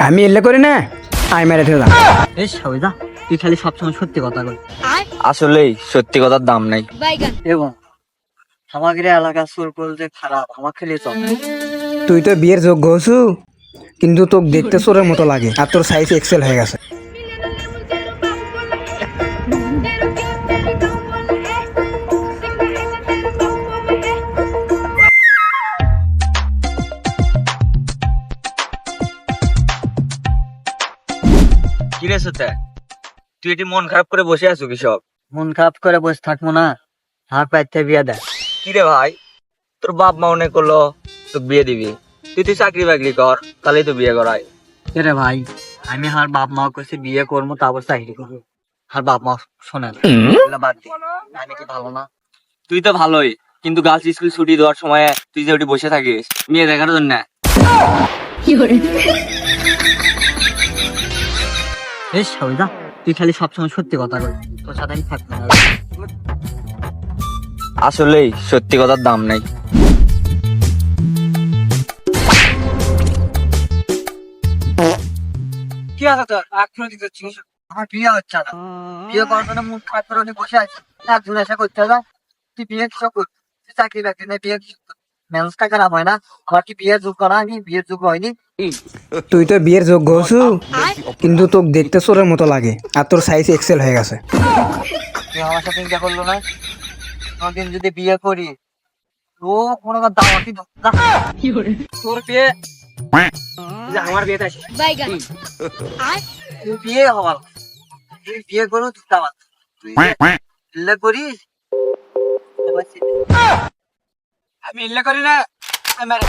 আমি এলে করি না আই মেরে থেকে এই সবিতা তুই খালি সবসময় সত্যি কথা বল। আসলেই সত্যি কথার দাম নাই। এবং আমাদের এলাকা সুর যে খারাপ আমার খেলে চল। তুই তো বিয়ের যোগ্য হছু, কিন্তু তোকে দেখতে চোরের মতো লাগে আর তোর সাইজ এক্সেল হয়ে গেছে। কি রে সুতে, তুই এটি মন খারাপ করে বসে আছো কি সব? মন খারাপ করে বসে থাকবো না, হাত পাইতে বিয়ে দেয়। কি রে ভাই, তোর বাপ মা মনে করলো তোকে বিয়ে দিবি, তুই চাকরি বাকরি কর, তাহলেই তো বিয়ে করায়। রে ভাই, আমি আর বাপ মা কাছে বিয়ে করবো, তারপর চাকরি করবো। আর বাপ মা শোনে না, এগুলা বাদ দে। আমি কি ভালো না? তুই তো ভালোই, কিন্তু গার্লস স্কুল ছুটি দেওয়ার সময় তুই যে ওটি বসে থাকিস মেয়ে দেখার জন্য। এই সবিতা তুই খালি সবসময় সত্যি কথা বল, তোর সাথে আমি থাকবো না। আসলেই সত্যি কথার দাম নাই। কি আছে তোর আক্ষরিক দিচ্ছিস? আমার বিয়ে হচ্ছে না, বিয়ে করার জন্য মুখ খারাপ করে অনেক বসে আছে। একজন এসে করতে যা, তুই বিয়ে কিছু কর, তুই চাকরি বাকরি নেই, বিয়ে কিছু মেন্সটা খারাপ হয় না। আমার কি বিয়ের যোগ্য না? আমি বিয়ের যোগ্য হয়নি। তুই তো বিয়ের যোগ্য হছু, কিন্তু তোকে দেখতে চোরের মতো লাগে আর তোর সাইজ এক্সেল হয়ে গেছে। তুই আমার সাথে ইচ্ছা করলো না, কোনদিন যদি বিয়ে করি তো কোনো দাওয়াতি তোর বিয়ে, আমার বিয়েটা তুই বিয়ে হওয়ার, তুই বিয়ে করো তুই দাওয়াত, তুই ইল্লা করিস। আমি ইল্লা করি না, আমার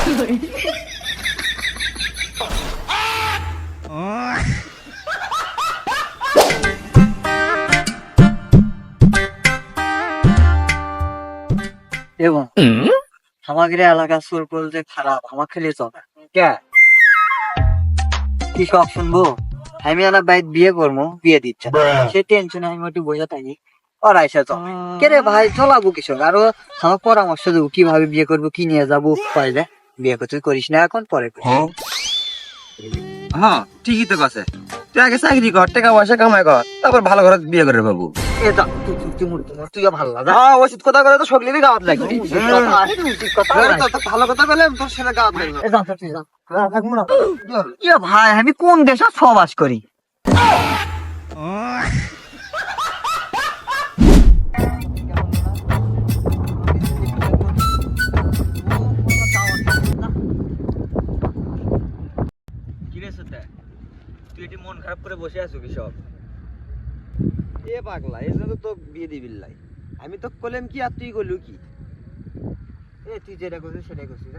এবং আমাদের এলাকা সুর যে খারাপ আমার খেলে চলে। কে কি সব শুনবো? আমি আমার বাইক বিয়ে করবো, বিয়ে দিচ্ছে না। সে টেনশনে আমি একটু বসে থাকি, ওর আইসা চল কে রে ভাই চলাবো কৃষক, আরো আমার পরামর্শ দেবো কিভাবে বিয়ে করবো, কি নিয়ে যাবো। পরে বিয়ে তুই করিস না, এখন পরে করিস। হ্যাঁ ঠিকই তো কাছে, তুই আগে চাকরি কর, টাকা পয়সা কামাই কর, তারপর ভালো ঘরে বিয়ে করে বাবু। তুইও ভালো লাগা ওষুধ কথা বলে তো সকলেরই গাওয়াত লাগবে। ভালো কথা বলে তোর ছেলে গাওয়াত লাগবে। ভাই আমি কোন দেশে সবাস করি। কি রে সুতে, তুই এটি মন খারাপ করে বসে আছো কি সব? এ পাগলা, এই জন্য তো বিয়ে দিবি লাই। আমি তো কইলাম কি আর তুই কইলু কি? তুই যেটা করছিস সেটাই করছিস।